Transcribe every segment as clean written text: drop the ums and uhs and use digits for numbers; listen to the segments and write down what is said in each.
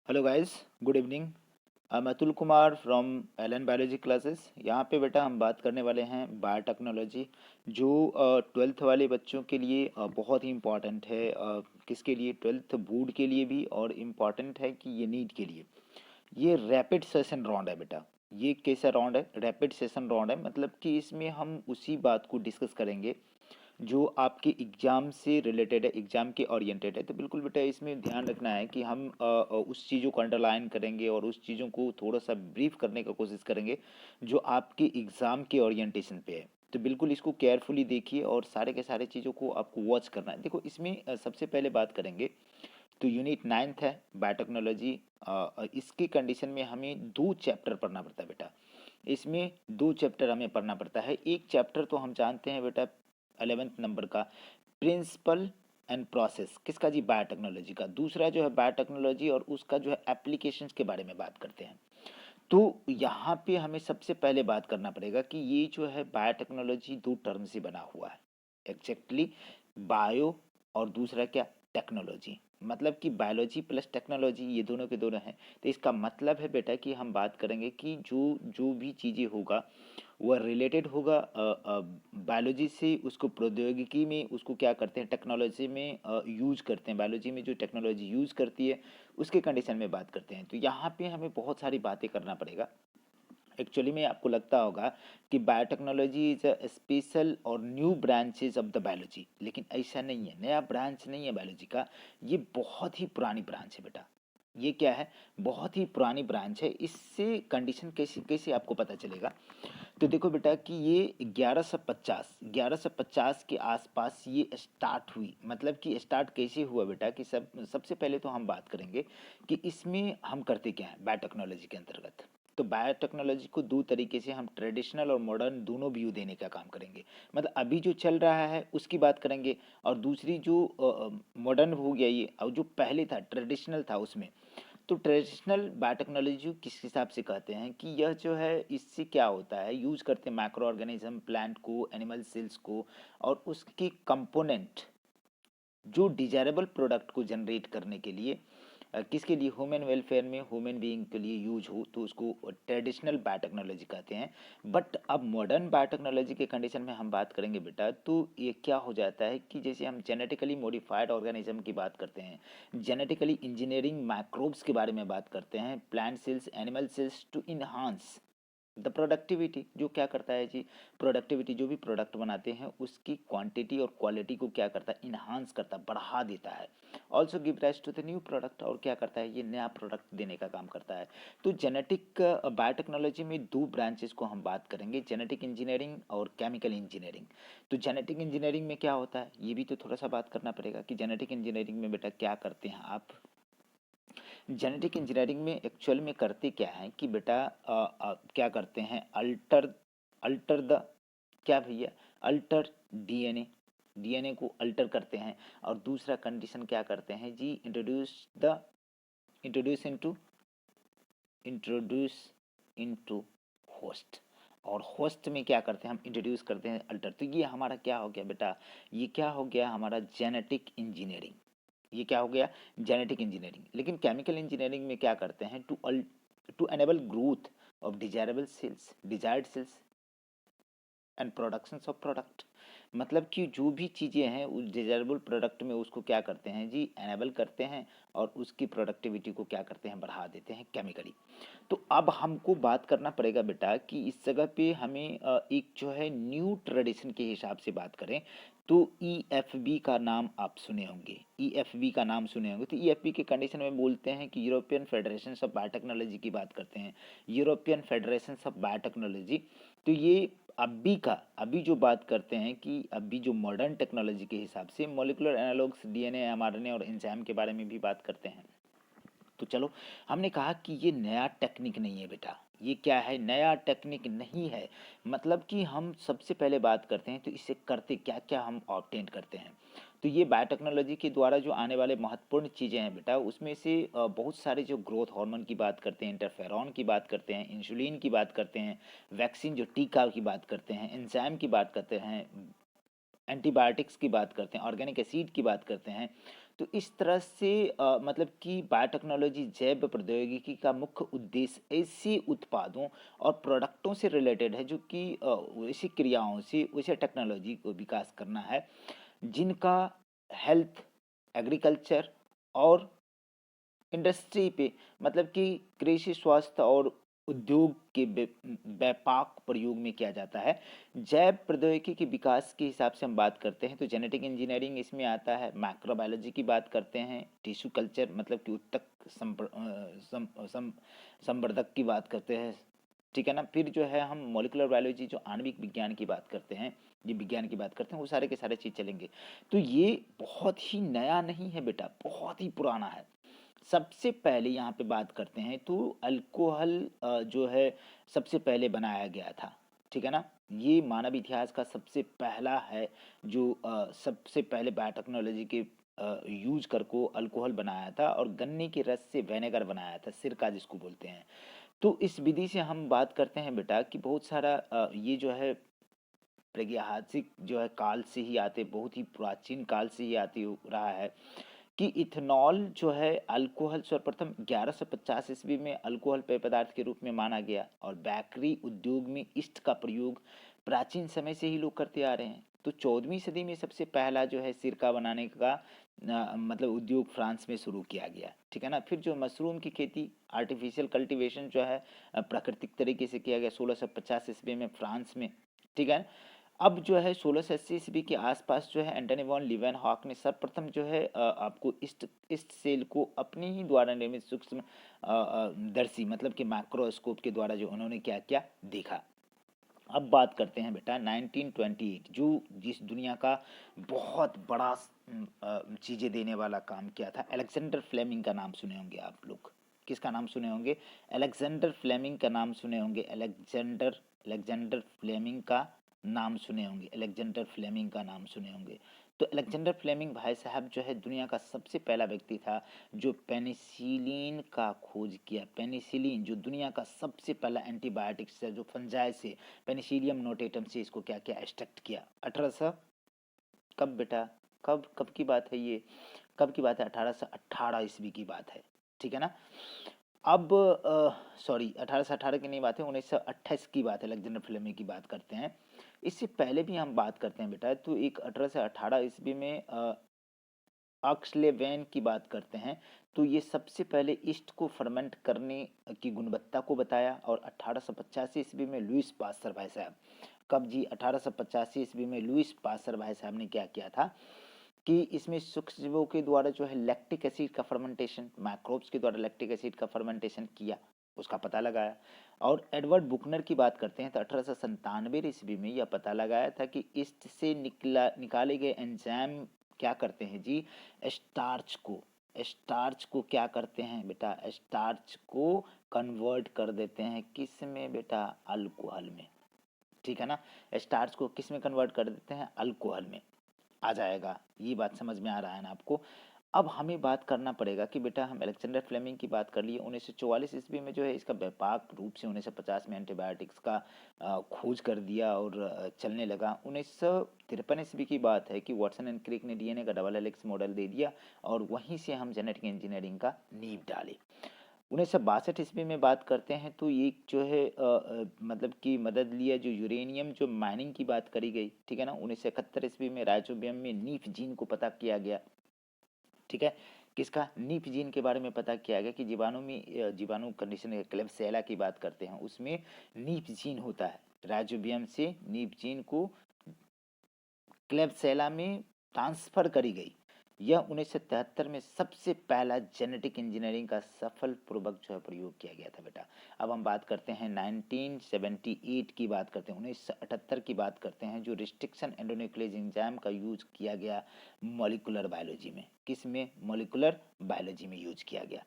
Hello guys, good evening. I am Atul Kumar from Allen biology classes. यहाँ पे बेटा हम बात करने वाले हैं बायोटेक्नोलॉजी, जो ट्वेल्थ वाले बच्चों के लिए बहुत ही इम्पॉर्टेंट है। किसके लिए? ट्वेल्थ बोर्ड के लिए भी, और इम्पॉर्टेंट है कि ये नीट के लिए। ये रैपिड सेशन राउंड है बेटा। ये कैसा राउंड है? रैपिड सेशन राउंड है, मतलब कि इसमें हम उसी बात को डिस्कस करेंगे जो आपके एग्ज़ाम से रिलेटेड है, एग्ज़ाम के ओरिएंटेड है। तो बिल्कुल बेटा इसमें ध्यान रखना है कि हम उस चीज़ों को अंडरलाइन करेंगे और उस चीज़ों को थोड़ा सा ब्रीफ करने का कोशिश करेंगे जो आपके एग्ज़ाम के ओरिएंटेशन पे है। तो बिल्कुल इसको केयरफुली देखिए और सारे के सारे चीज़ों को आपको वॉच करना है। देखो इसमें सबसे पहले बात करेंगे तो यूनिट 9th है बायोटेक्नोलॉजी। इसकी कंडीशन में हमें 2 चैप्टर पढ़ना पड़ता है बेटा। इसमें 2 चैप्टर हमें पढ़ना पड़ता है। एक चैप्टर तो हम जानते हैं बेटा 11th नंबर का, प्रिंसिपल एंड प्रोसेस, किसका जी? बायोटेक्नोलॉजी का। दूसरा जो है बायोटेक्नोलॉजी और उसका जो है एप्लीकेशंस के बारे में बात करते हैं। तो यहाँ पे हमें सबसे पहले बात करना पड़ेगा कि ये जो है बायोटेक्नोलॉजी 2 टर्म से बना हुआ है एग्जैक्टली। बायो और दूसरा क्या? टेक्नोलॉजी। मतलब कि बायोलॉजी प्लस टेक्नोलॉजी, ये दोनों के दोनों हैं। तो इसका मतलब है बेटा कि हम बात करेंगे कि जो जो भी चीज़ें होगा वह रिलेटेड होगा बायोलॉजी से। उसको प्रौद्योगिकी में उसको क्या करते हैं, टेक्नोलॉजी में यूज करते हैं। बायोलॉजी में जो टेक्नोलॉजी यूज करती है उसके कंडीशन में बात करते हैं। तो यहाँ पे हमें बहुत सारी बातें करना पड़ेगा। एक्चुअली में आपको लगता होगा कि बायोटेक्नोलॉजी इज अ स्पेशल और new branches of the biology, लेकिन ऐसा नहीं है। नया ब्रांच नहीं है बायोलॉजी का, ये बहुत ही पुरानी ब्रांच है बेटा। ये क्या है? बहुत ही पुरानी ब्रांच है। इससे कंडीशन कैसे कैसे आपको पता चलेगा? तो देखो बेटा कि ये 1150 के आसपास ये स्टार्ट हुई। मतलब कि स्टार्ट कैसे हुआ बेटा कि सबसे पहले तो हम बात करेंगे कि इसमें हम करते क्या हैं बायोटेक्नोलॉजी के अंतर्गत। तो बायोटेक्नोलॉजी को 2 तरीके से हम ट्रेडिशनल और मॉडर्न दोनों व्यू देने का काम करेंगे। मतलब अभी जो चल रहा है उसकी बात करेंगे, और दूसरी जो मॉडर्न हो गया ये, और जो पहले था ट्रेडिशनल था उसमें। तो ट्रेडिशनल बायोटेक्नोलॉजी किस हिसाब से कहते हैं कि यह जो है इससे क्या होता है, यूज करते हैं माइक्रो ऑर्गेनिज्म, प्लांट को, एनिमल सेल्स को, और उसके कंपोनेंट जो डिजायरेबल प्रोडक्ट को जनरेट करने के लिए किसके लिए? ह्यूमन वेलफेयर में, ह्यूमन बीइंग के लिए यूज हो, तो उसको ट्रेडिशनल बायोटेक्नोलॉजी कहते हैं। बट अब मॉडर्न बायोटेक्नोलॉजी के कंडीशन में हम बात करेंगे बेटा, तो ये क्या हो जाता है कि जैसे हम जेनेटिकली मॉडिफाइड ऑर्गेनिज्म की बात करते हैं, जेनेटिकली इंजीनियरिंग माइक्रोब्स के बारे में बात करते हैं, plant cells, animal cells, to enhance the productivity. जो क्या करता है जी? प्रोडक्टिविटी, जो भी प्रोडक्ट बनाते हैं उसकी क्वांटिटी और क्वालिटी को क्या करता है? इन्हांस करता है, बढ़ा देता है। Also give rise to the new product, और क्या करता है? ये नया प्रोडक्ट देने का काम करता है। तो जेनेटिक बायोटेक्नोलॉजी में 2 ब्रांचेस को हम बात करेंगे, जेनेटिक इंजीनियरिंग और केमिकल इंजीनियरिंग। तो जेनेटिक इंजीनियरिंग में क्या होता है ये भी तो थोड़ा सा बात करना पड़ेगा कि जेनेटिक इंजीनियरिंग में बेटा क्या करते हैं आप। जेनेटिक इंजीनियरिंग में एक्चुअल में करते क्या है कि बेटा क्या करते हैं? अल्टर अल्टर द क्या भैया? अल्टर डीएनए, डीएनए को अल्टर करते हैं। और दूसरा कंडीशन क्या करते हैं जी? Introduce into introduce into host. और होस्ट में क्या करते हैं? हम इंट्रोड्यूस करते हैं अल्टर। तो ये हमारा क्या हो गया बेटा? ये क्या हो गया हमारा? Genetic engineering. ये क्या हो गया? Genetic engineering. लेकिन केमिकल इंजीनियरिंग में क्या करते हैं? To enable growth of desirable cells, desired cells and production of product. मतलब कि जो भी चीज़ें हैं उस डिजायरेबल प्रोडक्ट में उसको क्या करते हैं जी? एनेबल करते हैं, और उसकी प्रोडक्टिविटी को क्या करते हैं? बढ़ा देते हैं केमिकली। तो अब हमको बात करना पड़ेगा बेटा कि इस जगह पे हमें एक जो है न्यू ट्रेडिशन के हिसाब से बात करें तो ईएफबी का नाम आप सुने होंगे। ईएफबी का नाम सुने होंगे। तो ईएफबी के कंडीशन में बोलते हैं कि यूरोपियन फेडरेशन ऑफ बायोटेक्नोलॉजी की बात करते हैं, यूरोपियन फेडरेशन ऑफ बायोटेक्नोलॉजी। तो ये अभी जो बात करते हैं कि अभी जो मॉडर्न टेक्नोलॉजी के हिसाब से मॉलिक्यूलर एनालॉग्स, डीएनए, एमआरएनए और एंजाइम के बारे में भी बात करते हैं। तो चलो, हमने कहा कि ये नया टेक्निक नहीं है बेटा। ये क्या है? नया टेक्निक नहीं है। मतलब कि हम सबसे पहले बात करते हैं तो इससे करते क्या क्या हम ऑब्टेन करते हैं। तो ये बायोटेक्नोलॉजी के द्वारा जो आने वाले महत्वपूर्ण चीज़ें हैं बेटा, उसमें से बहुत सारे जो ग्रोथ हार्मोन की बात करते हैं, इंटरफेरॉन की बात करते हैं, इंसुलिन की बात करते हैं, वैक्सीन जो टीका की बात करते हैं, एंजाइम की बात करते हैं, एंटीबायोटिक्स की बात करते हैं, ऑर्गेनिक एसिड की बात करते हैं, तो इस तरह से मतलब कि बायोटेक्नोलॉजी जैव प्रौद्योगिकी का मुख्य उद्देश्य ऐसे उत्पादों और प्रोडक्टों से रिलेटेड है जो कि वैसी क्रियाओं से वैसे टेक्नोलॉजी को विकास करना है जिनका हेल्थ, एग्रीकल्चर और इंडस्ट्री पे, मतलब कि कृषि, स्वास्थ्य और उद्योग के व्यापक प्रयोग में किया जाता है। जैव प्रौद्योगिकी के विकास के हिसाब से हम बात करते हैं तो जेनेटिक इंजीनियरिंग इसमें आता है, माइक्रोबायोलॉजी की बात करते हैं, टिश्यू कल्चर मतलब कि उत्तक संवर्धक की बात करते हैं, ठीक है ना। फिर जो है हम मॉलिक्यूलर बायोलॉजी जो आणविक विज्ञान की बात करते हैं, ये विज्ञान की बात करते हैं, वो सारे के सारे चीज़ चलेंगे। तो ये बहुत ही नया नहीं है बेटा, बहुत ही पुराना है। सबसे पहले यहाँ पे बात करते हैं तो अल्कोहल जो है सबसे पहले बनाया गया था, ठीक है ना। ये मानव इतिहास का सबसे पहला है जो सबसे पहले बायोटेक्नोलॉजी के यूज कर को अल्कोहल बनाया था और गन्ने के रस से विनेगर बनाया था, सिरका जिसको बोलते हैं। तो इस विधि से हम बात करते हैं बेटा कि बहुत सारा ये जो है प्रागैतिहासिक जो है काल से ही आते, बहुत ही प्राचीन काल से ही आती रहा है कि इथेनॉल जो है अल्कोहल सर्वप्रथम 1150 ईस्वी में अल्कोहल पेय पदार्थ के रूप में माना गया और बेकरी उद्योग में ईस्ट का प्रयोग प्राचीन समय से ही लोग करते आ रहे हैं। तो 14वीं सदी में सबसे पहला जो है सिरका बनाने का मतलब उद्योग फ्रांस में शुरू किया गया, ठीक है ना। फिर जो मशरूम की खेती, आर्टिफिशियल कल्टीवेशन जो है प्राकृतिक तरीके से किया गया 1650 ईस्वी में फ्रांस में, ठीक है। अब जो है 1680 ईस्वी के आसपास जो है एंटनी वॉन लीवेनहॉक ने सर्वप्रथम जो है आपको ईस्ट सेल को अपने ही द्वारा निर्मित सूक्ष्म दर्शी मतलब कि माइक्रोस्कोप के द्वारा जो उन्होंने क्या क्या देखा। अब बात करते हैं बेटा 1928 जो जिस दुनिया का बहुत बड़ा चीज़ें देने वाला काम किया था, अलेक्जेंडर फ्लेमिंग का नाम सुने होंगे आप लोग। किसका नाम सुने होंगे? अलेक्जेंडर फ्लेमिंग का नाम सुने होंगे। अलेक्जेंडर अलेक्जेंडर फ्लेमिंग का नाम सुने होंगे। अलेक्जेंडर फ्लेमिंग का नाम सुने होंगे। तो अलेक्जेंडर फ्लेमिंग भाई साहब जो है दुनिया का सबसे पहला व्यक्ति था जो पेनिसिलिन का खोज किया। पेनिसिलिन जो दुनिया का सबसे पहला एंटीबायोटिक्स है जो फंजाई से, पेनिसिलियम नोटेटम से इसको क्या क्या एक्सट्रैक्ट किया। 1800 कब बेटा, कब कब की बात है ये, कब की बात है? 1818 ईस्वी की बात है, ठीक है ना। अब सॉरी 1818 की नहीं बात है, 1928 की बात है, अलेक्जेंडर फ्लेमिंग की बात करते हैं। इससे पहले भी हम बात करते हैं बेटा तो एक 1818 ईस्वी में ऑक्सलेवेन की बात करते हैं तो ये सबसे पहले ईस्ट को फर्मेंट करने की गुणवत्ता को बताया। और 1885 ईस्वी में लुइस पास्चर भाई साहब, कब जी? 1885 ईस्वी में लुइस पास्चर भाई साहब ने क्या किया था कि इसमें सूक्ष्म जीवों के द्वारा जो है लैक्टिक एसिड का फर्मेंटेशन, माइक्रोब्स के द्वारा लैक्टिक एसिड का फर्मेंटेशन किया, उसका पता लगाया। और एडवर्ड बुकनर की बात करते हैं तो 1897 ईस्वी में यह पता लगाया था कि ईस्ट से निकाले गए एंजाइम क्या करते हैं जी? स्टार्च को क्या करते हैं बेटा? स्टार्च को कन्वर्ट कर देते हैं किस में बेटा? अल्कोहल में, ठीक है ना। स्टार्च को किस में कन्वर्ट कर देते हैं? अल्कोहल में। आ जाएगा, ये बात समझ में आ रहा है ना आपको। अब हमें बात करना पड़ेगा कि बेटा हम अलेक्जेंडर फ्लेमिंग की बात कर लिए। 1944 ईस्वी में जो है इसका व्यापक रूप से 1950 में एंटीबायोटिक्स का खोज कर दिया और चलने लगा। 1953 ईस्वी की बात है कि वाटसन एंड क्रिक ने डीएनए का डबल हेलिक्स मॉडल दे दिया और वहीं से हम जेनेटिक इंजीनियरिंग का नींव डाले। 1962 ईस्वी में बात करते हैं तो ये जो है मतलब कि मदद लिया जो यूरेनियम जो माइनिंग की बात करी गई, ठीक है ना। 1971 ईस्वी में राइजोबियम में नीफ जीन को पता किया गया, ठीक है। किसका? नीफ जीन के बारे में पता किया गया कि जीवाणु में जीवाणु कंडीशन क्लेब्सिएला की बात करते हैं उसमें नीफ जीन होता है। राइजोबियम से नीफ जीन को क्लेब्सिएला में ट्रांसफर करी गई। यह 1973 में सबसे पहला जेनेटिक इंजीनियरिंग का सफल पूर्वक जो है प्रयोग किया गया था बेटा। अब हम बात करते हैं 1978 की बात करते हैं, 1978 की बात करते हैं जो रिस्ट्रिक्शन एंडोन्यूक्लियस एंजाइम का यूज किया गया मॉलिक्यूलर बायोलॉजी में। किस में? मॉलिक्यूलर बायोलॉजी में यूज किया गया।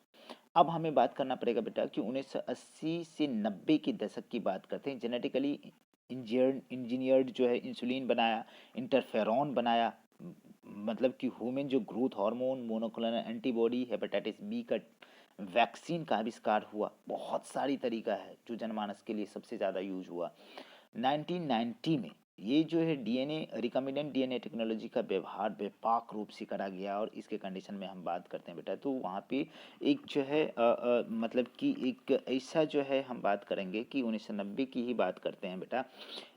अब हमें बात करना पड़ेगा बेटा कि 1980 से 90 के दशक की बात करते हैं। जेनेटिकली इंजीनियर्ड जो है इंसुलिन बनाया, इंटरफेरॉन बनाया, मतलब कि ह्यूमन जो growth hormone, monoclonal antibody, hepatitis B का वैक्सीन का आविष्कार हुआ। बहुत सारी तरीका है जो जनमानस के लिए सबसे ज़्यादा यूज हुआ। 1990 में ये जो है डीएनए रिकॉम्बिनेंट डीएनए टेक्नोलॉजी का व्यवहार व्यापक रूप से करा गया और इसके कंडीशन में हम बात करते हैं बेटा, तो वहाँ पे एक जो है मतलब कि एक ऐसा जो है हम बात करेंगे कि 1990 की ही बात करते हैं बेटा।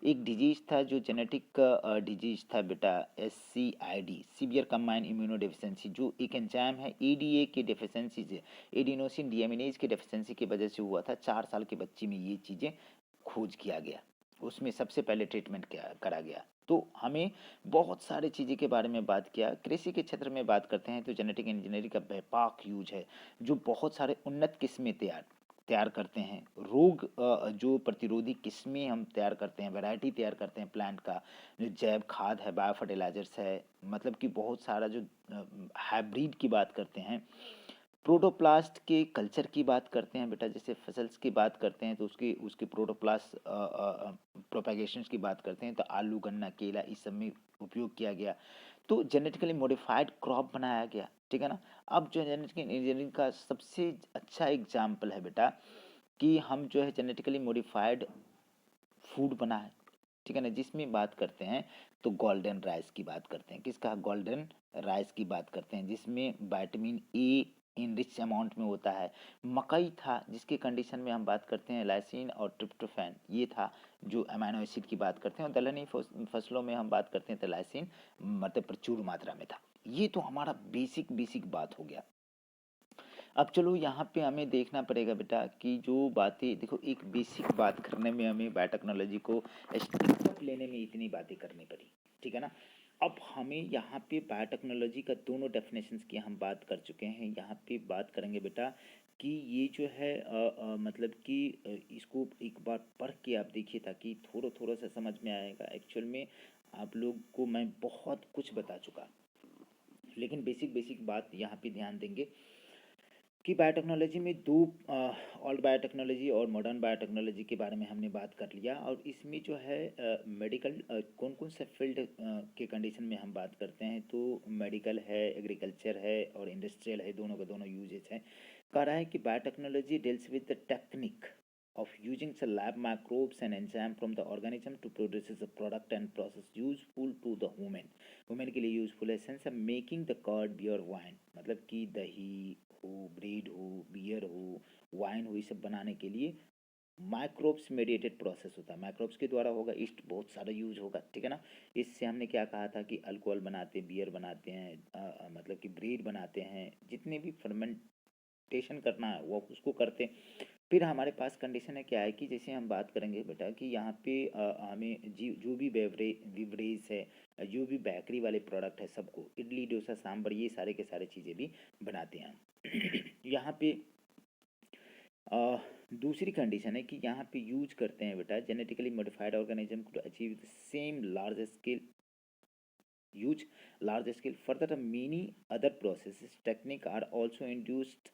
एक डिजीज था जो जेनेटिक डिजीज था बेटा, SCID, severe combined immuno deficiency, जो एक एंजाइम है एडीए के डेफिशिएंसी से, एडिनोसिन डीएमिनेज के डेफिशिएंसी की वजह से हुआ था। 4 साल के बच्चे में ये चीज़ें खोज किया गया, उसमें सबसे पहले ट्रीटमेंट किया करा गया। तो हमें बहुत सारी चीज़ें के बारे में बात किया। कृषि के क्षेत्र में बात करते हैं तो जेनेटिक इंजीनियरिंग का व्यापक यूज है, जो बहुत सारे उन्नत किस्में तैयार तैयार करते हैं, रोग जो प्रतिरोधी किस्में हम तैयार करते हैं, वैरायटी तैयार करते हैं प्लांट का, जो जैव खाद है, बायो फर्टिलाइजर्स है, मतलब कि बहुत सारा जो हाइब्रिड की बात करते हैं, प्रोटोप्लास्ट के कल्चर की बात करते हैं बेटा, जैसे फसल्स की बात करते हैं तो उसके उसके प्रोटोप्लास्ट प्रोपेगेशंस की बात करते हैं, तो आलू गन्ना केला इस सब में उपयोग किया गया। तो जेनेटिकली मॉडिफाइड क्रॉप बनाया गया, ठीक है ना। अब जो जेनेटिक इंजीनियरिंग का सबसे अच्छा एग्जाम्पल है बेटा कि हम जो है जेनेटिकली मॉडिफाइड फूड बना है, ठीक है ना, जिसमें बात करते हैं तो गोल्डन राइस की बात करते हैं। किसका? गोल्डन राइस की बात करते हैं, जिसमें vitamin A in rich amount में होता है। मकई था जिसके कंडीशन में हम बात करते हैं लाइसिन और ट्रिप्टोफैन, ये था जो अमीनो एसिड की बात करते हैं। और दलहनी फसलों में हम बात करते हैं तो लाइसिन मतलब प्रचुर मात्रा में था। ये तो हमारा बेसिक बेसिक बात हो गया। अब चलो यहाँ पे हमें देखना पड़ेगा बेटा कि जो बातें देखो, एक बेसिक बात करने में हमें बायोटेक्नोलॉजी को स्टेप लेने में इतनी बातें करनी पड़ी, ठीक है ना। अब हमें यहाँ पे बायोटेक्नोलॉजी का दोनों डेफिनेशंस की हम बात कर चुके हैं। यहाँ पे बात करेंगे बेटा कि ये जो है मतलब कि इसको एक बार पढ़ के आप देखिए ताकि थोड़ा थोड़ा सा समझ में आएगा। एक्चुअल में आप लोग को मैं बहुत कुछ बता चुका, लेकिन बेसिक बेसिक बात यहाँ पे ध्यान देंगे कि बायोटेक्नोलॉजी में दो ओल्ड बायोटेक्नोलॉजी और मॉडर्न बायोटेक्नोलॉजी के बारे में हमने बात कर लिया। और इसमें जो है मेडिकल कौन कौन से फील्ड के कंडीशन में हम बात करते हैं, तो मेडिकल है, एग्रीकल्चर है और इंडस्ट्रियल है, दोनों का दोनों यूजेज हैं। कह रहा है कि biotechnology deals with the technique of using the lab microbes and enzyme from the organism to produce a product and process useful to the human के लिए यूजफुल है। Sense making the curd beer wine, मतलब कि दही हो, bread हो, beer हो, wine हो, ये सब बनाने के लिए माइक्रोब्स मेडिएटेड प्रोसेस होता है, माइक्रोब्स के द्वारा होगा, ईस्ट बहुत सारा यूज होगा, ठीक है ना। इससे हमने क्या कहा था कि अल्कोहल बनाते हैं, बियर बनाते हैं, मतलब कि ब्रेड बनाते हैं, जितने भी फर्मेंटेशन करना है वो उसको करते हैं। फिर हमारे पास कंडीशन है क्या है कि जैसे हम बात करेंगे बेटा कि यहाँ पे हमें जो भी बिवरेज है, जो भी बेकरी वाले प्रोडक्ट है, सबको इडली डोसा सांभर ये सारे के सारे चीज़ें भी बनाते हैं हम। यहाँ पे दूसरी कंडीशन है कि यहाँ पे यूज करते हैं बेटा genetically modified organism to achieve the same large scale use large scale. Further, many other processes technique are also induced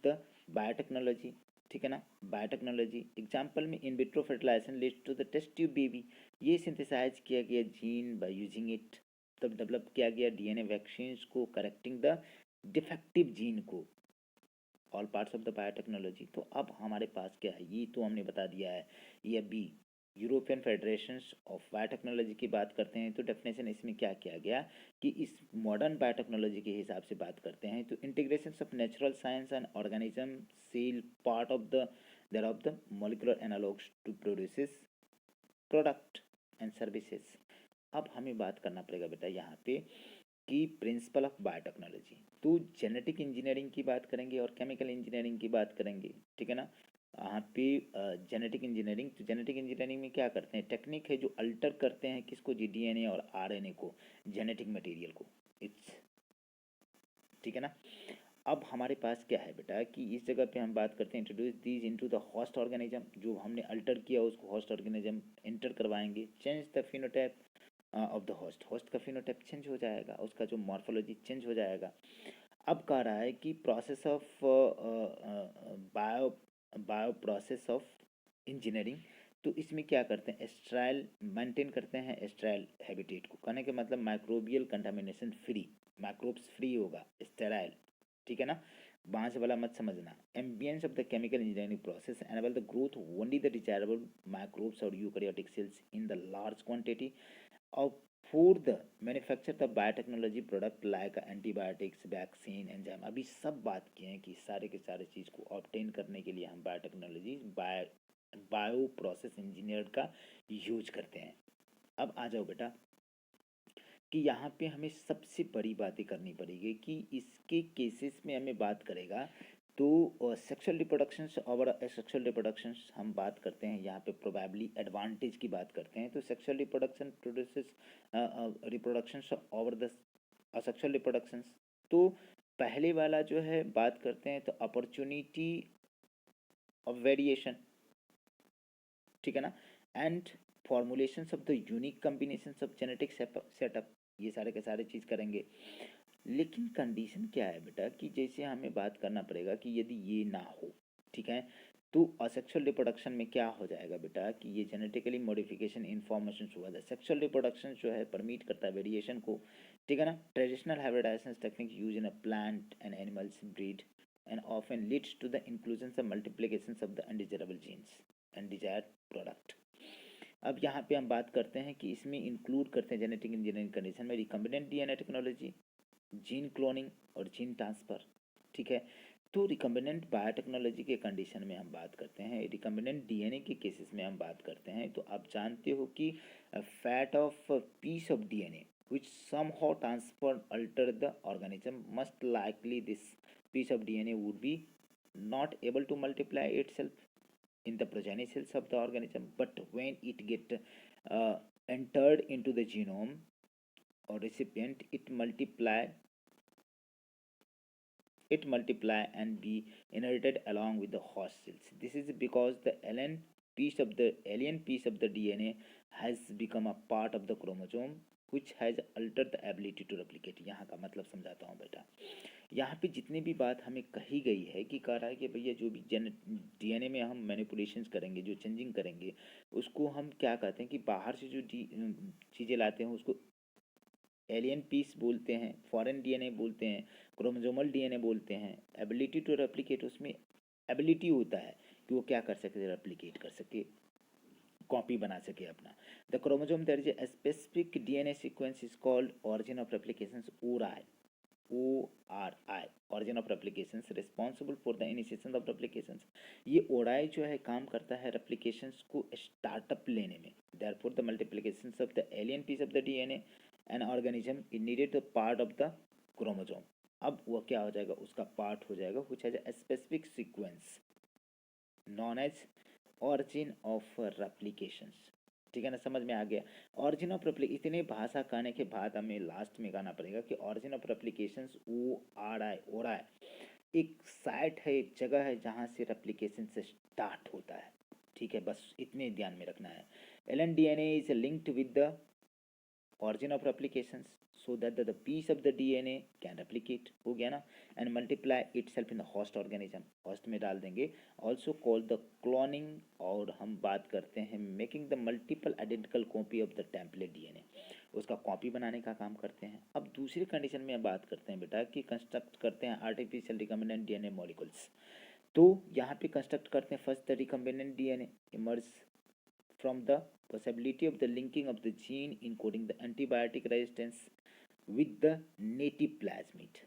the biotechnology, ठीक है ना। बायोटेक्नोलॉजी एग्जाम्पल में in vitro fertilization leads to the test tube baby, ये synthesize किया गया gene by using it, तब develop किया गया डीएनए वैक्सीन्स को करेक्टिंग द डिफेक्टिव जीन को, all parts of the biotechnology. तो अब हमारे पास क्या है, ये तो हमने बता दिया है। ये अभी यूरोपियन फेडरेशन ऑफ बायोटेक्नोलॉजी की बात करते हैं तो डेफिनेशन इसमें क्या किया गया कि इस मॉडर्न बायोटेक्नोलॉजी के हिसाब से बात करते हैं तो integration of natural science and organism cell part of the there of the molecular analogs to produces product and services. अब हमें बात करना पड़ेगा बेटा यहाँ पे की प्रिंसिपल ऑफ बायोटेक्नोलॉजी, तो जेनेटिक इंजीनियरिंग की बात करेंगे और केमिकल इंजीनियरिंग की बात करेंगे, ठीक है ना। यहाँ पे जेनेटिक इंजीनियरिंग, तो जेनेटिक इंजीनियरिंग में क्या करते हैं, टेक्निक है जो अल्टर करते हैं किसको, डीएनए और आरएनए को, जेनेटिक मटेरियल को, इट्स, ठीक है ना। अब हमारे पास क्या है बेटा कि इस जगह पे हम बात करते हैं introduce these into the host organism, जो हमने अल्टर किया उसको होस्ट ऑर्गेनिज्म एंटर करवाएंगे, change the phenotype of the host, host का फिनोटाइप चेंज हो जाएगा, उसका जो मॉर्फोलॉजी चेंज हो जाएगा। अब कह रहा है कि process of bio bio process of engineering, तो इसमें क्या करते हैं, स्ट्राइल मेंटेन करते हैं, स्ट्राइल हैबिटेट को, कहने के मतलब microbial contamination free, microbes free होगा, स्टेराइल, ठीक है ना। बांस वाला मत समझना। Ambience of the chemical engineering process enable the growth only the desirable microbes और eukaryotic cells in the large quantity और for the manufacture the biotechnology product like antibiotics vaccine enzyme. अभी सब बात किए हैं कि सारे के सारे चीज़ को ऑब्टेन करने के लिए हम बायोटेक्नोलॉजी बायो प्रोसेस इंजीनियर का यूज करते हैं। अब आ जाओ बेटा कि यहाँ पे हमें सबसे बड़ी बातें करनी पड़ेगी कि इसके केसेस में हमें बात करेगा तो सेक्सुअल रिप्रोडक्शंस और सेक्सुअल रिप्रोडक्शंस हम बात करते हैं यहाँ पे प्रोबेबली एडवांटेज की बात करते हैं। तो sexual reproduction produces reproductions over the asexual reproductions. तो पहले वाला जो है बात करते हैं तो अपॉर्चुनिटी ऑफ वेरिएशन, ठीक है ना, and formulations of the unique combinations of genetic setup, ये सारे के सारे चीज़ करेंगे। लेकिन कंडीशन क्या है बेटा कि जैसे हमें बात करना पड़ेगा कि यदि ये ना हो, ठीक है, तो असेक्सुअल रिप्रोडक्शन में क्या हो जाएगा बेटा कि ये जेनेटिकली मॉडिफिकेशन इन्फॉर्मेशन हुआ था। सेक्सुअल रिप्रोडक्शन जो है परमिट करता है वेरिएशन को, ठीक है ना। Traditional hybridization technique use in a plant and animals breed and often leads to the inclusions and multiplications of the undesirable genes and desired product। अब यहाँ पे हम बात करते हैं कि इसमें इंक्लूड करते हैं जेनेटिक इंजीनियरिंग कंडीशन में recombinant DNA technology, gene cloning और जीन ट्रांसफ़र, ठीक है। तो रिकम्बिनेंट बायोटेक्नोलॉजी के कंडीशन में हम बात करते हैं, रिकम्बिनेंट डीएनए के केसेस में हम बात करते हैं। तो आप जानते हो कि fat of peace of DNA which somehow transfer alter the organism most likely this piece of DNA would be not able to multiply itself in the progeny cells of the organism, but when it get entered into the genome or recipient it multiply and be inherited along with the host cells. This is because the alien piece of the DNA has become a part of the chromosome which has altered the ability to replicate। यहाँ का मतलब समझाता हूँ बेटा। यहाँ पे जितनी भी बात हमें कही गई है कि कह रहा है कि भैया जो भी डीएनए में हम मैनिपुलेशंस करेंगे, जो चेंजिंग करेंगे, उसको हम क्या कहते हैं कि बाहर से जो चीज़ें लाते हैं उसको एलियन पीस बोलते हैं, फॉरेन डीएनए बोलते हैं, क्रोमोजोमल डीएनए बोलते हैं। एबिलिटी टू रेप्लिकेट, उसमें एबिलिटी होता है कि वो क्या कर सके, रेप्लिकेट कर सके, कॉपी बना सके अपना। The chromosome there is a specific DNA sequence is called origin of replications, ORI, origin of replications responsible for the initiation of replications। ये ORI जो है काम करता है replications को स्टार्टअप लेने में। therefore the multiplications of the alien piece of the DNA an organism is needed a part of the chromosome। अब वो क्या हो जाएगा, उसका पार्ट हो जाएगा which has a specific sequence known as origin of replications, ठीक है ना, समझ में आ गया। ऑरिजिन ऑफ इतने भाषा कहने के बाद हमें लास्ट में कहना पड़ेगा कि ऑरिजिन ऑफ रेप्लिकेशंस ORI एक साइट है, एक जगह है जहाँ से रेप्लिकेशन से स्टार्ट होता है, ठीक है, बस इतने ध्यान में रखना है। LNDNA is linked with the origin of replications so that the piece of the DNA can replicate, हो गया ना, and multiply itself in the host organism, host में डाल देंगे। also called the cloning, और हम बात करते हैं making the multiple identical copy of the template DNA, उसका कॉपी बनाने का काम करते हैं। अब दूसरी कंडीशन में बात करते हैं बेटा कि कंस्ट्रक्ट करते हैं आर्टिफिशियल रिकम्बिनेंट डीएनए मॉलिक्यूल्स। तो यहाँ पे कंस्ट्रक्ट करते हैं first the recombinant DNA emerge from the possibility of the linking of the gene encoding the antibiotic resistance with the native plasmid,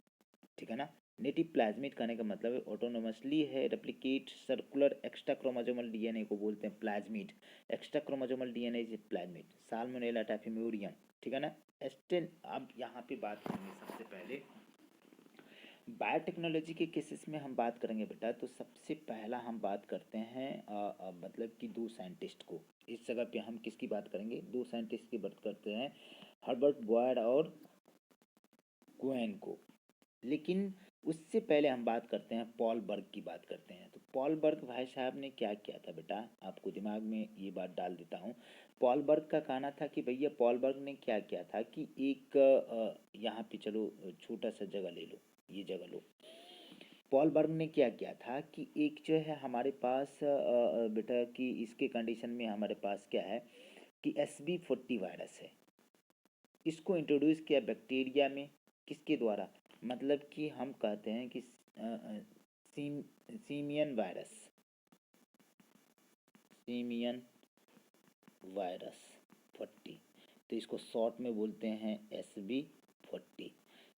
ठीक है ना। नेटिव प्लाज्मिड कहने का मतलब है ऑटोनोमसली है replicate circular extra chromosomal DNA को बोलते हैं plasmid. Extra chromosomal DNA is plasmid, salmonella typhimurium, ठीक है ना। एस्टेन, अब यहाँ पे बात करेंगे सबसे पहले बायोटेक्नोलॉजी के केसेस में हम बात करेंगे बेटा। तो सबसे पहला हम बात करते हैं मतलब कि दो साइंटिस्ट को, इस जगह पे हम किसकी बात करेंगे, दो साइंटिस्ट की बात करते हैं, हर्बर्ट बॉयड और कोहेन को। लेकिन उससे पहले हम बात करते हैं पॉल बर्ग की बात करते हैं। तो पॉल बर्ग भाई साहब ने क्या किया था बेटा, आपको दिमाग में ये बात डाल देता हूँ। पॉल बर्ग का कहना था कि भैया पॉल बर्ग ने क्या किया था कि एक यहाँ पे चलो छोटा सा जगह ले लो, ये जगह लो। पॉल बर्ग ने क्या किया था कि एक जो है हमारे पास बेटा कि इसके कंडीशन में हमारे पास क्या है कि SB40 वायरस है, इसको इंट्रोड्यूस किया बैक्टीरिया में, किसके द्वारा, मतलब कि हम कहते हैं कि सीम सीमियन वायरस, सीमियन वायरस 40, तो इसको शॉर्ट में बोलते हैं SB40।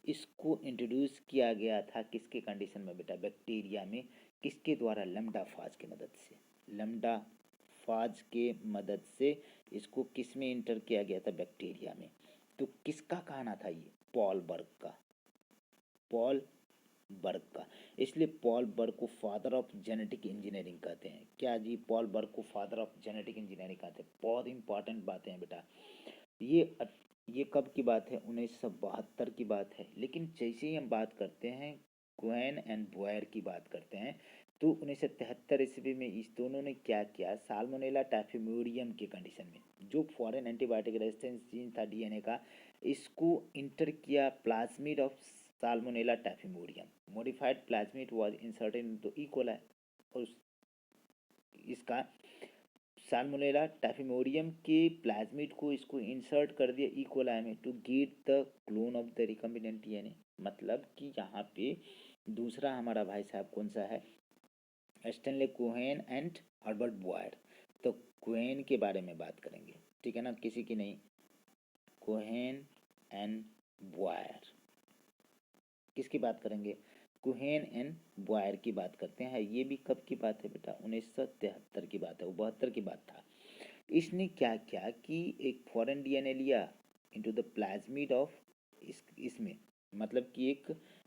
इसको इंट्रोड्यूस किया गया था किसके कंडीशन में बेटा, बैक्टीरिया में, किसके द्वारा, लैम्डा फाज की मदद से, लैम्डा फाज के मदद से इसको किस में इंटर किया गया था, बैक्टीरिया में। तो किसका कहना था ये, पॉल बर्ग का, पॉल बर्ग का। इसलिए पॉल बर्ग को फादर ऑफ जेनेटिक इंजीनियरिंग कहते हैं। क्या जी, पॉल बर्ग को फादर ऑफ जेनेटिक इंजीनियरिंग कहते हैं। बहुत इंपॉर्टेंट बातें हैं बेटा। ये ये कब की बात है, 1972 की बात है। लेकिन जैसे ही हम बात करते हैं क्वेन एंड बॉयर की बात करते हैं, तो 1973 ईस्वी में इस दोनों ने क्या किया, साल्मोनेला टाइफिमोरियम के कंडीशन में, जो फॉरेन एंटीबायोटिक रेजिस्टेंस जीन था डीएनए का, इसको इंटर किया plasmid of Salmonella typhimurium. Modified plasmid was inserted into E coli, और इसका साल्मोनेला टाइफिमोरियम के प्लाज्मिड को इसको इंसर्ट कर दिया ई कोलाई में to get the clone of the recombinant DNA. मतलब कि यहाँ पे दूसरा हमारा भाई साहब कौन सा है, Stanley Cohen and Herbert Boyer. तो कोहेन के बारे में बात करेंगे, ठीक है ना, किसी की नहीं, कोहेन एंड बॉयर। किसकी बात करेंगे, कोहेन एंड बॉयर की बात करते हैं। ये भी कब की बात है बेटा, 1973 की बात है, वो 72 की बात था। इसने क्या किया कि एक फॉरेन डीएनए लिया इनटू द प्लाज्मिड ऑफ इसमें, मतलब कि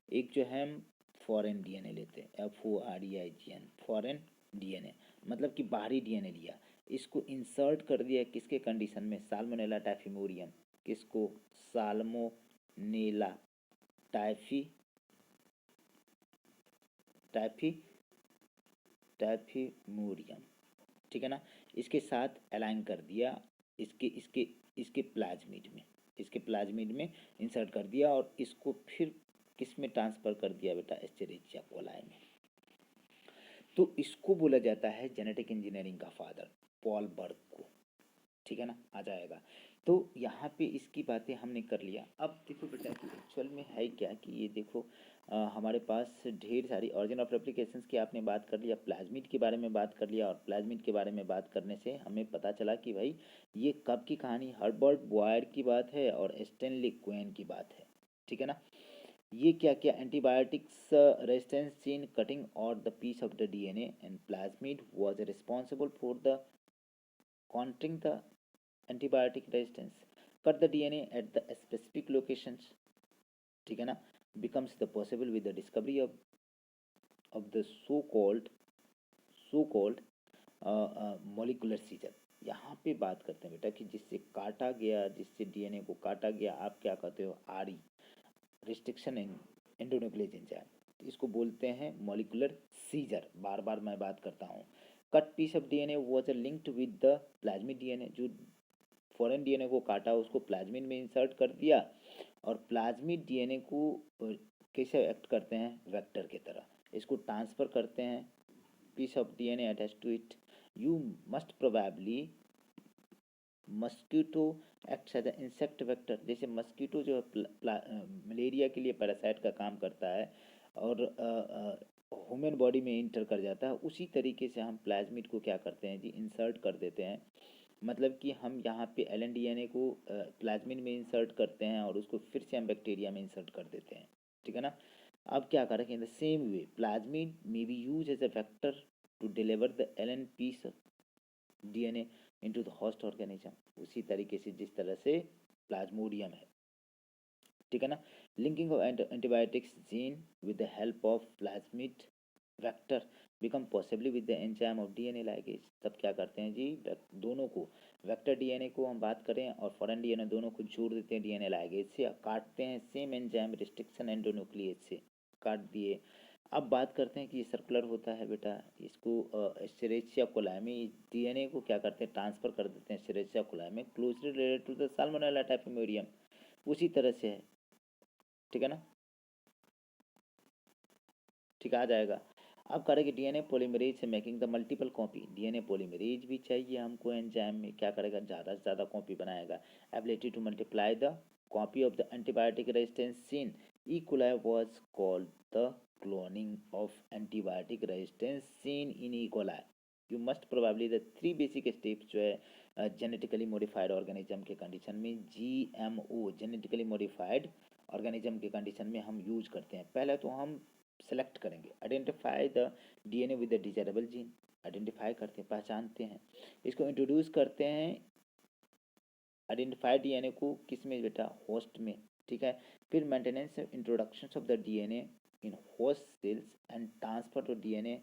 एक जो है हम फॉरेन डीएनए लेते हैं, FOREIGN, फॉरेन डीएनए, मतलब कि बाहरी डीएनए लिया, इसको इंसर्ट कर दिया किसके कंडीशन में, साल्मोनेला टाइफिमोरियम। किसको, साल्मोनेला टाइफी टाइफी टाइफिमोरियम, ठीक है ना। इसके साथ अलाइन कर दिया, इसके इसके इसके प्लाज्मिड में, इसके प्लाज्मिड में इंसर्ट कर दिया, और इसको फिर किस में ट्रांसफ़र कर दिया बेटा, एस्चेरिचिया कोलाई में। तो इसको बोला जाता है जेनेटिक इंजीनियरिंग का फादर, पॉल बर्ग को, ठीक है ना, आ जाएगा। तो यहाँ पे इसकी बातें हमने कर लिया। अब देखो बेटा कि एक्चुअल में है क्या कि ये देखो हमारे पास ढेर सारी ऑरिजिन ऑफ रेप्लिकेशंस की आपने बात कर लिया, प्लाज्मिड के बारे में बात कर लिया, और प्लाज्मिड के बारे में बात करने से हमें पता चला कि भाई ये कब की कहानी, हर्बर्ट बॉयर की बात है और स्टैनली कोहेन की बात है, ठीक है ना। ये क्या क्या, एंटीबायोटिक्स रेजिस्टेंस जीन कटिंग और the piece of the DNA and plasmid was responsible for the countering the antibiotic resistance, cut the DNA at the specific locations, ठीक है ना, becomes the possible with the discovery of the so called molecular seizure। यहाँ पे बात करते हैं बेटा कि जिससे काटा गया, जिससे डीएनए को काटा गया, आप क्या कहते हो, आरई, रिस्ट्रिक्शन इन एंडोन्यूक्लियस एंजाइम, इसको बोलते हैं मॉलिकुलर सीजर। बार बार मैं बात करता हूँ। Cut piece of DNA was linked with the plasmid DNA, जो फॉरेन डीएनए को काटा उसको प्लाज्मिड में इंसर्ट कर दिया, और प्लाज्मिड डीएनए को कैसे एक्ट करते हैं, वेक्टर की तरह इसको ट्रांसफ़र करते हैं, piece of DNA attach to it. You must probably mosquito acts as insect vector, जैसे मस्कीटो जो है मलेरिया के लिए पैरासाइट का काम करता है और ह्यूमन बॉडी में इंटर कर जाता है, उसी तरीके से हम प्लाज्मिड को क्या करते हैं जी, इंसर्ट कर देते हैं। मतलब कि हम यहाँ पे LNDNA को प्लाज्मिड में इंसर्ट करते हैं और उसको फिर से हम बैक्टीरिया में इंसर्ट कर देते हैं, ठीक है ना। अब क्या करें, in the same way plasmid may be use as a vector to deliver the LN piece DNA into the host organism, उसी तरीके से जिस तरह से प्लाज्मोडियम है, ठीक है ना। Linking of antibiotics gene with the help of plasmid vector become possibly with the enzyme of DNA ligase. तब क्या करते हैं जी, दोनों को, वेक्टर डीएनए को हम बात करें और फॉरेन डीएनए, दोनों को जोड़ देते हैं डीएनए लाइगेज से, काटते हैं सेम एंजाइम रिस्ट्रिक्शन एंडोन्यूक्लियस से, काट दिए। अब बात करते हैं कि ये सर्कुलर होता है बेटा, इसको एस्चेरिचिया कोलाई में डीएनए को क्या करते हैं, ट्रांसफ़र कर देते हैं एस्चेरिचिया कोलाई में, closely related to the Salmonella typhimurium, उसी तरह से है, ठीक है ना, ठीक आ जाएगा। अब करेंगे डीएनए पॉलीमरेज से making the multiple copy, DNA polymerase भी चाहिए हमको एंजाइम में, क्या करेगा, ज़्यादा से ज़्यादा कॉपी बनाएगा। Ability to multiply the copy of the antibiotic resistance gene E coli was called the cloning of antibiotic resistance seen in E. coli. You must probably the three basic steps जो है genetically modified organism के condition में GMO genetically modified organism के condition में हम use करते हैं। पहले तो हम सेलेक्ट करेंगे, identify the DNA with the desirable gene, identify करते हैं, पहचानते हैं, इसको इंट्रोड्यूस करते हैं आइडेंटिफाइड DNA को किस में बेटा, होस्ट में, ठीक है। फिर maintenance introduction of the DNA in host cells and transfer to DNA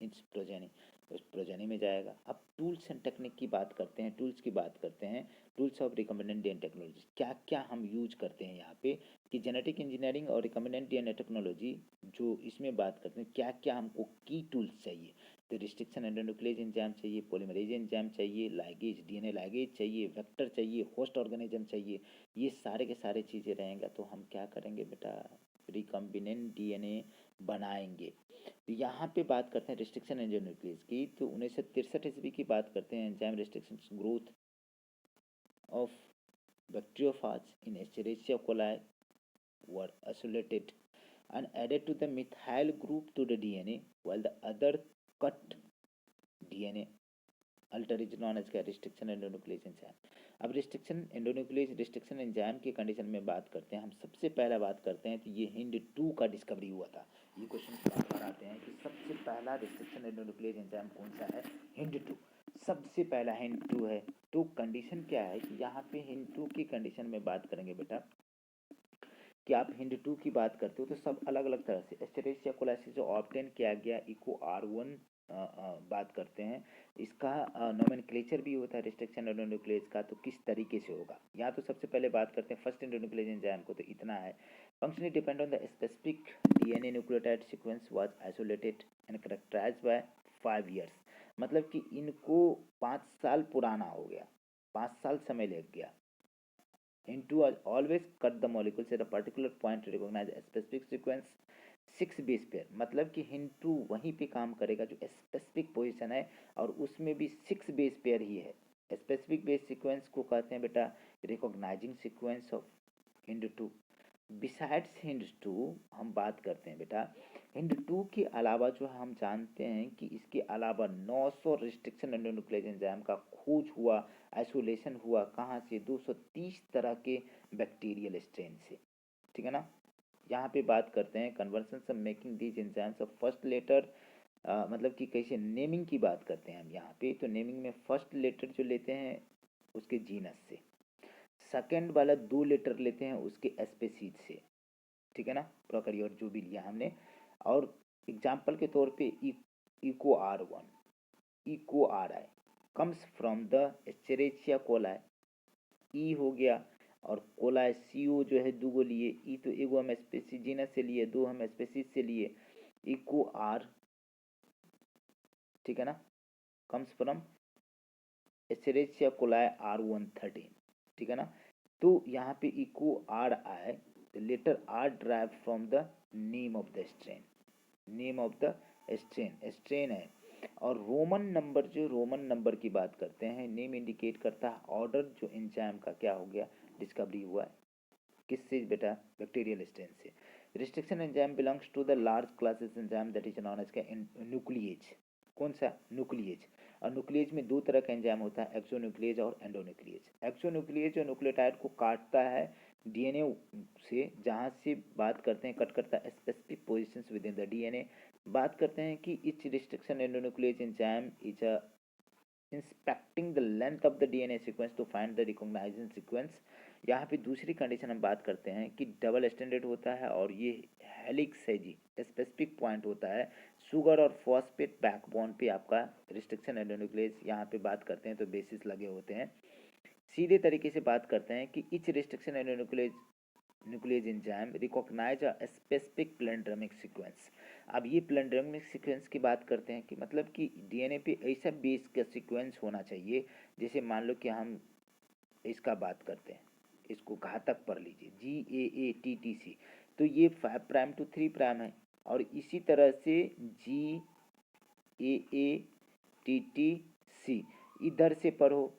in progeny, उस प्रोजेनी में जाएगा। अब टूल्स एंड टेक्निक की बात करते हैं, टूल्स की बात करते हैं, tools of recommended DNA technology, क्या क्या हम यूज करते हैं यहाँ पे कि जेनेटिक इंजीनियरिंग और रिकमेंडेड DNA टेक्नोलॉजी जो इसमें बात करते हैं, क्या क्या हमको की टूल्स चाहिए। तो रिस्ट्रिक्शन एंडोन्यूक्लियस एंजाइम चाहिए, पॉलीमरेज एंजाइम चाहिए, लाइगेज DNA लाइगेज चाहिए, वेक्टर चाहिए, होस्ट ऑर्गेनिज्म चाहिए, ये सारे के सारे चीज़ें रहेंगे तो हम क्या करेंगे बेटा, रिकम्बिनेंट DNA बनाएंगे। तो यहाँ पे बात करते हैं रिस्ट्रिक्शन एंडोन्यूक्लियस की, तो 1963 ईस्वी की बात करते हैं। Enzyme restriction growth of bacteriophage in Escherichia coli were isolated and added to the methyl group to the DNA, while the other cut DNA alter is known as का रिस्ट्रिक्शन एंडोन्यूक्लियस एंजाइम। अब restriction endonuclease restriction enzyme की condition में बात करते हैं, हम सबसे पहला बात करते हैं तो ये HIND2 का डिस्कवरी हुआ था। ये क्वेश्चन बार बार आते हैं कि सबसे पहला रिस्ट्रिक्शन एंडोन्यूक्लियस एंजाइम कौन सा है, HIND2, सबसे पहला HIND2 है। तो कंडीशन क्या है कि यहाँ पे HIND2 की कंडीशन में बात करेंगे बेटा कि आप HIND2 की बात करते हो तो सब अलग अलग तरह से एस्चेरिचिया कोलाई जो ऑब्टेन किया गया इको R1 बात करते हैं, इसका नोमेनक्लेचर भी होता है रिस्ट्रिक्शन एंडोन्यूक्लियस का, तो किस तरीके से होगा। यहाँ तो सबसे पहले बात करते हैं फर्स्ट एंडोन्यूक्लियस एंजाइम को, तो इतना है, functionally depend on the specific DNA nucleotide sequence was isolated and characterized by 5 years, मतलब कि इनको 5 साल पुराना हो गया, 5 साल समय लग गया। HIND2 always cut the molecules at a particular point to recognize a specific sequence 6 base pair, मतलब कि HIND2 वहीं पे काम करेगा जो स्पेसिफिक पोजीशन है और उसमें भी 6 बेस पेयर ही है। स्पेसिफिक बेस सीक्वेंस को कहते हैं बेटा recognising sequence of HIND2। Besides HIND2 हम बात करते हैं बेटा, HIND2 के अलावा जो हम जानते हैं कि इसके अलावा 900 रिस्ट्रिक्शन एंडोन्यूक्लियस एंजाइम का खोज हुआ, आइसोलेशन हुआ, कहाँ से, 230 तरह के बैक्टीरियल स्ट्रेन से, ठीक है ना। यहाँ पे बात करते हैं conversion of making these enzymes of first letter, मतलब कि कैसे नेमिंग की बात करते हैं हम यहाँ पे, तो नेमिंग में फर्स्ट लेटर जो लेते हैं उसके जीनस से, सेकंड वाला 2 लेटर लेते हैं उसके स्पेसीज से, ठीक है ना, प्रोकैरियोट जो भी लिया हमने। और एग्जाम्पल के तौर पे Eco R1, Eco RI comes from the Escherichia coli, E हो गया, और कोलाई CO जो है 2 गो लिए, ई तो एगो हम स्पेसीज जीनस से लिए, 2 हम स्पेसीज से लिए, इको R, ठीक है ना, comes from Escherichia coli R113, ठीक है ना। तो यहाँ पे eco RI, the letter R derived from the name of the strain, name of the strain है। और रोमन नंबर, जो रोमन नंबर की बात करते हैं, नेम इंडिकेट करता है ऑर्डर जो एंजाइम का क्या हो गया, डिस्कवरी हुआ है, किससे बेटा, बैक्टीरियल स्ट्रेन से। Restriction enzyme belongs to the large classes enzyme that is known as का न्यूक्लिएज, कौन सा, न्यूक्लिएज। और न्यूक्लिएज में 2 तरह का एंजाइम होता है, एक्सोन्यूक्लिएज और एंडोन्यूक्लिएज। एक्सोन्यूक्लिएज जो न्यूक्लियोटाइड को काटता है DNA से, जहाँ से बात करते हैं कट करता है specific positions within the DNA। बात करते हैं कि each restriction endonuclease enzyme is a inspecting the length of the DNA sequence to find the recognizing sequence. यहाँ पे दूसरी कंडीशन हम बात करते हैं कि डबल स्टैंडर्ड होता है और ये हेलिक्स है जी, स्पेसिफिक पॉइंट होता है, शुगर और फॉस्फेट बैकबोन पे आपका रिस्ट्रिक्शन एंडोन्यूक्लियस, यहाँ पे बात करते हैं तो बेसिस लगे होते हैं। सीधे तरीके से बात करते हैं कि each restriction endonuclease enzyme recognise a specific palindromic sequence. अब ये प्लेंड्रमिक सीक्वेंस की बात करते हैं कि मतलब कि DNA पे ऐसा बेस का सीक्वेंस होना चाहिए, जैसे मान लो कि हम इसका बात करते हैं, इसको घातक पढ़ लीजिए GAATTC, तो ये 5 प्राइम टू 3 प्राइम है, और इसी तरह से GAATTC इधर से पढ़ो,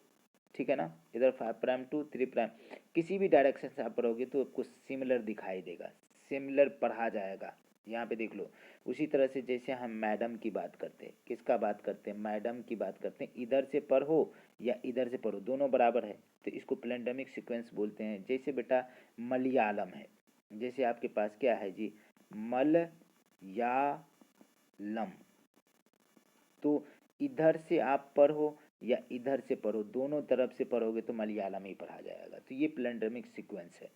ठीक है ना, इधर 5 प्राइम टू 3 प्राइम, किसी भी डायरेक्शन से आप पढ़ोगे तो आपको सिमिलर दिखाई देगा, सिमिलर पढ़ा जाएगा, यहाँ पे देख लो। उसी तरह से जैसे हम मैडम की बात करते हैं, किसका बात करते हैं, मैडम की बात करते हैं, इधर से पर हो या इधर से पर हो, दोनों बराबर है, तो इसको प्लेंडेमिक सीक्वेंस बोलते हैं। जैसे बेटा मलयालम है, जैसे आपके पास क्या है जी, मल या लम, तो इधर से आप पढ़ो या इधर से पढ़ो, दोनों तरफ से पढ़ोगे तो मलयालम ही पढ़ा जाएगा। तो ये प्लेंडेमिक सीक्वेंस है।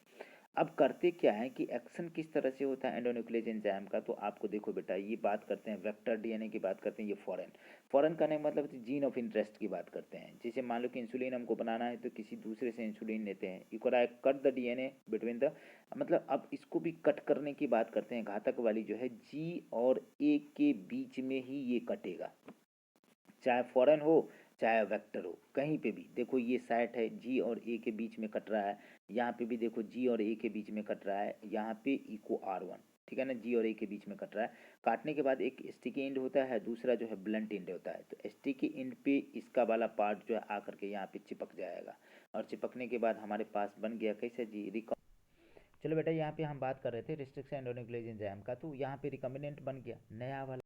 अब करते क्या है कि एक्शन किस तरह से होता है एंडोन्यूक्लियस एंजाइम का, तो आपको देखो बेटा, ये बात करते हैं वेक्टर डीएनए की बात करते हैं, ये फॉरेन फॉरेन करने का मतलब जीन ऑफ इंटरेस्ट की बात करते हैं। जैसे मान लो कि इंसुलिन हमको बनाना है तो किसी दूसरे से इंसुलिन लेते हैं, you can cut the DNA between the, मतलब अब इसको भी कट करने की बात करते हैं। घातक वाली जो है जी और ए के बीच में ही ये कटेगा, चाहे फॉरेन हो चाहे वेक्टर हो, कहीं पे भी देखो ये साइट है जी और ए के बीच में कट रहा है, यहाँ पे भी देखो जी और ए के बीच में कट रहा है, यहाँ पे इको R1, ठीक है ना, जी और ए के बीच में कट रहा है। काटने के बाद एक स्टिकी एंड होता है, दूसरा जो है ब्लंट एंड होता है। तो स्टिकी एंड पे इसका वाला पार्ट जो है आकर के यहाँ पे चिपक जाएगा, और चिपकने के बाद हमारे पास बन गया कैसे जी चलो बेटा, यहाँ पे हम बात कर रहे थे रिस्ट्रिक्शन एंडोन्यूक्लियस एंजाइम का, तो यहाँ पे रिकम्बिनेंट बन गया नया वाला।